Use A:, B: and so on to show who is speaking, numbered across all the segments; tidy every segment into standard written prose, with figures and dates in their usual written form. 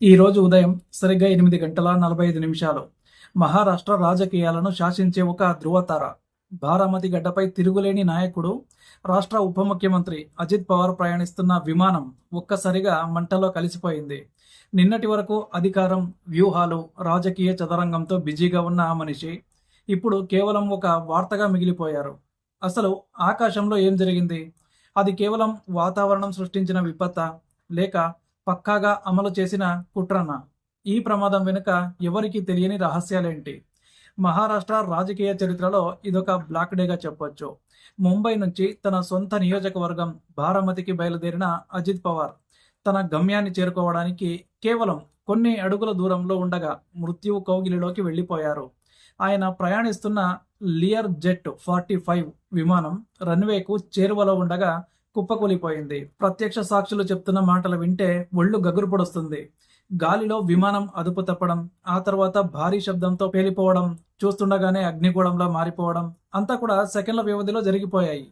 A: ఈ రోజు ఉదయం సరిగ్గా 8:45 మహారాష్ట్ర రాజకీయాలను శాసించే ఒక ధృవతార, బారామతి గడ్డపై తిరుగులేని నాయకుడు, రాష్ట్ర ఉప ముఖ్యమంత్రి అజిత్ పవార్ ప్రయాణిస్తున్న విమానం ఒక్కసారిగా మంటలో కలిసిపోయింది. నిన్నటి వరకు అధికారం, వ్యూహాలు, రాజకీయ చదరంగంతో బిజీగా ఉన్న ఆ మనిషి ఇప్పుడు కేవలం ఒక వార్తగా మిగిలిపోయారు. అసలు ఆకాశంలో ఏం జరిగింది? అది కేవలం వాతావరణం సృష్టించిన విపత్తా, లేక పక్కాగా అమలు చేసిన కుట్రనా? ఈ ప్రమాదం వెనుక ఎవరికీ తెలియని రహస్యాలేంటి? మహారాష్ట్ర రాజకీయ చరిత్రలో ఇదొక బ్లాక్ డేగా చెప్పొచ్చు. ముంబై నుంచి తన సొంత నియోజకవర్గం బారామతికి బయలుదేరిన అజిత్ పవార్ తన గమ్యాన్ని చేరుకోవడానికి కేవలం కొన్ని అడుగుల దూరంలో ఉండగా మృత్యువు కౌగిలిలోకి వెళ్ళిపోయారు. ఆయన ప్రయాణిస్తున్న లియర్ జెట్ 45 విమానం రన్వేకు చేరువలో ఉండగా కుప్పకూలిపోయింది. ప్రత్యక్ష సాక్షులు చెప్తున్న మాటలు వింటే ఒళ్ళు గగురు పొడుస్తుంది. గాలిలో విమానం అదుపు తప్పడం, ఆ తర్వాత భారీ శబ్దంతో పేలిపోవడం, చూస్తుండగానే అగ్నిగోళంలా మారిపోవడం అంతా కూడా సెకండ్ల వ్యవధిలో జరిగిపోయాయి.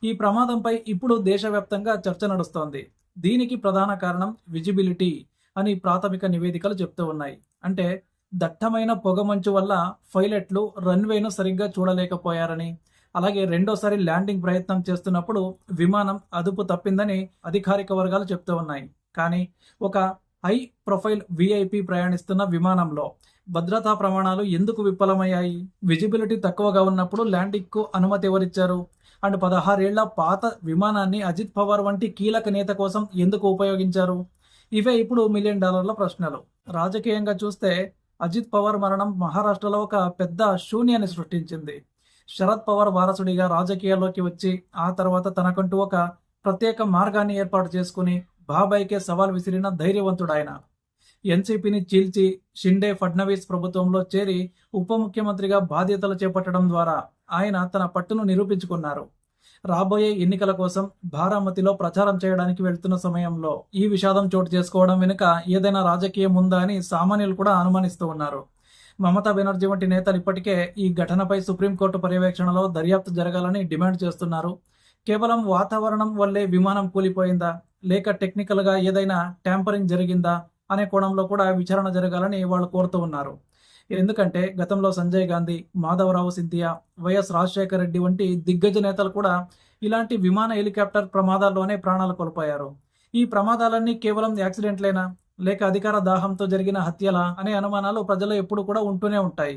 A: ఈ ప్రమాదంపై ఇప్పుడు దేశవ్యాప్తంగా చర్చ నడుస్తోంది. దీనికి ప్రధాన కారణం విజిబిలిటీ అని ప్రాథమిక నివేదికలు చెప్తూ ఉన్నాయి. అంటే దట్టమైన పొగమంచు వల్ల పైలట్లు రన్వేను సరిగ్గా చూడలేకపోయారని, అలాగే రెండోసారి ల్యాండింగ్ ప్రయత్నం చేస్తున్నప్పుడు విమానం అదుపు తప్పిందని అధికారిక వర్గాలు చెప్తూ ఉన్నాయి. కానీ ఒక హై ప్రొఫైల్ విఐపి ప్రయాణిస్తున్న విమానంలో భద్రతా ప్రమాణాలు ఎందుకు విఫలమయ్యాయి? విజిబిలిటీ తక్కువగా ఉన్నప్పుడు ల్యాండింగ్కు అనుమతి ఎవరిచ్చారు? అండ్ 16 ఏళ్ల పాత విమానాన్ని అజిత్ పవార్ వంటి కీలక నేత కోసం ఎందుకు ఉపయోగించారు? ఇవే ఇప్పుడు $1,000,000 ప్రశ్నలు. రాజకీయంగా చూస్తే అజిత్ పవార్ మరణం మహారాష్ట్రలో ఒక పెద్ద శూన్యాన్ని సృష్టించింది. శరద్ పవార్ వారసుడిగా రాజకీయాల్లోకి వచ్చి ఆ తర్వాత తనకంటూ ఒక ప్రత్యేక మార్గాన్ని ఏర్పాటు చేసుకుని బాబాయ్కే సవాల్ విసిరిన ధైర్యవంతుడాయన. ఎన్సీపీని చీల్చి షిండే ఫడ్నవీస్ ప్రభుత్వంలో చేరి ఉప ముఖ్యమంత్రిగా బాధ్యతలు చేపట్టడం ద్వారా ఆయన తన పట్టును నిరూపించుకున్నారు. రాబోయే ఎన్నికల కోసం బారామతిలో ప్రచారం చేయడానికి వెళ్తున్న సమయంలో ఈ విషాదం చోటు చేసుకోవడం వెనుక ఏదైనా రాజకీయం ఉందా అని సామాన్యులు కూడా అనుమానిస్తూ ఉన్నారు. మమతా బెనర్జీ వంటి నేతలు ఇప్పటికే ఈ ఘటనపై సుప్రీంకోర్టు పర్యవేక్షణలో దర్యాప్తు జరగాలని డిమాండ్ చేస్తున్నారు. కేవలం వాతావరణం వల్లే విమానం కూలిపోయిందా, లేక టెక్నికల్గా ఏదైనా ట్యాంపరింగ్ జరిగిందా అనే కోణంలో కూడా విచారణ జరగాలని వాళ్ళు కోరుతూ ఉన్నారు. ఎందుకంటే గతంలో సంజయ్ గాంధీ, మాధవరావు సింధియా, వైఎస్ రాజశేఖర రెడ్డి వంటి దిగ్గజ నేతలు కూడా ఇలాంటి విమాన హెలికాప్టర్ ప్రమాదాల్లోనే ప్రాణాలు కోల్పోయారు. ఈ ప్రమాదాలన్నీ కేవలం యాక్సిడెంట్లేనా, లేక అధికార దాహంతో జరిగిన హత్యలా అనే అనుమానాలు ప్రజలు ఎప్పుడు కూడా ఉంటూనే ఉంటాయి.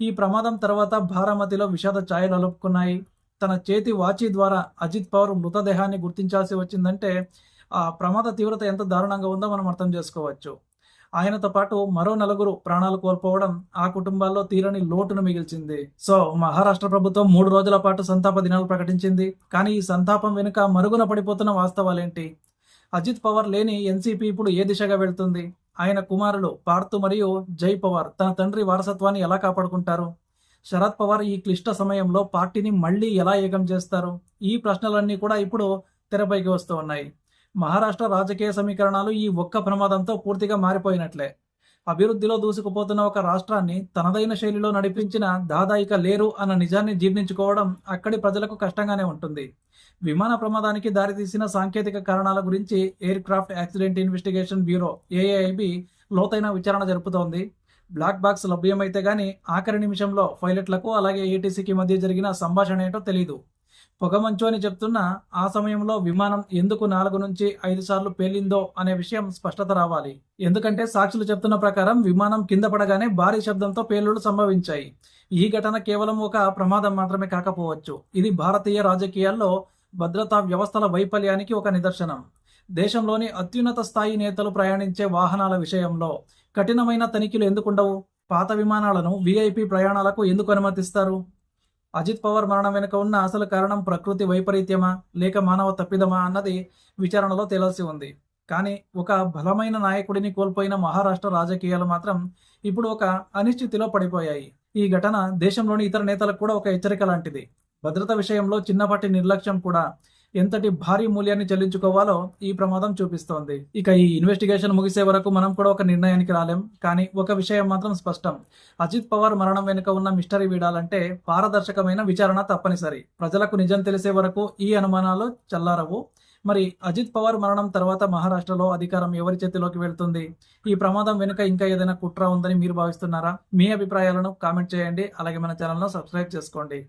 A: ఈ ప్రమాదం తర్వాత బారామతిలో విషాద ఛాయలు అలుపుకున్నాయి. తన చేతి వాచి ద్వారా అజిత్ పవార్ మృతదేహాన్ని గుర్తించాల్సి వచ్చిందంటే ఆ ప్రమాద తీవ్రత ఎంత దారుణంగా ఉందో మనం అర్థం చేసుకోవచ్చు. ఆయనతో పాటు మరో 4 ప్రాణాలు కోల్పోవడం ఆ కుటుంబాల్లో తీరని లోటును మిగిల్చింది. సో మహారాష్ట్ర ప్రభుత్వం 3 రోజుల పాటు సంతాప దినాలు ప్రకటించింది. కానీ ఈ సంతాపం వెనుక మరుగున పడిపోతున్న వాస్తవాలేంటి? అజిత్ పవార్ లేని ఎన్సీపీ ఇప్పుడు ఏ దిశగా వెళ్తుంది? ఆయన కుమారులు పార్థు మరియు జై పవార్ తన తండ్రి వారసత్వాన్ని ఎలా కాపాడుకుంటారు? శరద్ పవార్ ఈ క్లిష్ట సమయంలో పార్టీని మళ్లీ ఎలా ఏకం చేస్తారు? ఈ ప్రశ్నలన్నీ కూడా ఇప్పుడు తెరపైకి వస్తూ ఉన్నాయి. మహారాష్ట్ర రాజకీయ సమీకరణాలు ఈ ఒక్క ప్రమాదంతో పూర్తిగా మారిపోయినట్లే. అభివృద్ధిలో దూసుకుపోతున్న ఒక రాష్ట్రాన్ని తనదైన శైలిలో నడిపించిన దాదాయిక లేరు అన్న నిజాన్ని జీర్ణించుకోవడం అక్కడి ప్రజలకు కష్టంగానే ఉంటుంది. విమాన ప్రమాదానికి దారితీసిన సాంకేతిక కారణాల గురించి air craft accident investigation bureau AAIB లోతైన విచారణ జరుపుతోంది. బ్లాక్ బాక్స్ లభ్యమైతే గానీ ఆఖరి నిమిషంలో పైలట్లకు అలాగే ఏటీసీకి మధ్య జరిగిన సంభాషణ ఏంటో తెలీదు. పొగమంచు అని చెప్తున్నా ఆ సమయంలో విమానం ఎందుకు 4 నుంచి 5 సార్లు పేలిందో అనే విషయం స్పష్టత రావాలి. ఎందుకంటే సాక్షులు చెప్తున్న ప్రకారం విమానం కింద పడగానే భారీ శబ్దంతో పేలుళ్లు సంభవించాయి. ఈ ఘటన కేవలం ఒక ప్రమాదం మాత్రమే కాకపోవచ్చు. ఇది భారతీయ రాజకీయాల్లో భద్రతా వ్యవస్థల వైఫల్యానికి ఒక నిదర్శనం. దేశంలోని అత్యున్నత స్థాయి నేతలు ప్రయాణించే వాహనాల విషయంలో కఠినమైన తనిఖీలు ఎందుకుండవు? పాత విమానాలను విఐపి ప్రయాణాలకు ఎందుకు అనుమతిస్తారు? అజిత్ పవార్ మరణం వెనుక ఉన్న అసలు కారణం ప్రకృతి వైపరీత్యమా, లేక మానవ తప్పిదమా అన్నది విచారణలో తేలాల్సి ఉంది. కానీ ఒక బలమైన నాయకుడిని కోల్పోయిన మహారాష్ట్ర రాజకీయాలు మాత్రం ఇప్పుడు ఒక అనిశ్చితిలో పడిపోయాయి. ఈ ఘటన దేశంలోని ఇతర నేతలకు కూడా ఒక హెచ్చరిక లాంటిది. భద్రత విషయంలో చిన్నపాటి నిర్లక్ష్యం కూడా ఎంతటి భారీ మూల్యాన్ని చెల్లించుకోవాలో ఈ ప్రమాదం చూపిస్తోంది. ఇక ఈ ఇన్వెస్టిగేషన్ ముగిసే వరకు మనం కూడా ఒక నిర్ణయానికి రాలేం. కానీ ఒక విషయం మాత్రం స్పష్టం. అజిత్ పవార్ మరణం వెనుక ఉన్న మిస్టరీ వీడాలంటే పారదర్శకమైన విచారణ తప్పనిసరి. ప్రజలకు నిజం తెలిసే వరకు ఈ అనుమానాలు చల్లారవు. మరి అజిత్ పవార్ మరణం తర్వాత మహారాష్ట్రలో అధికారం ఎవరి చేతిలోకి వెళ్తుంది? ఈ ప్రమాదం వెనుక ఇంకా ఏదైనా కుట్ర ఉందని మీరు భావిస్తున్నారా? మీ అభిప్రాయాలను కామెంట్ చేయండి. అలాగే మన ఛానల్ను సబ్స్క్రైబ్ చేసుకోండి.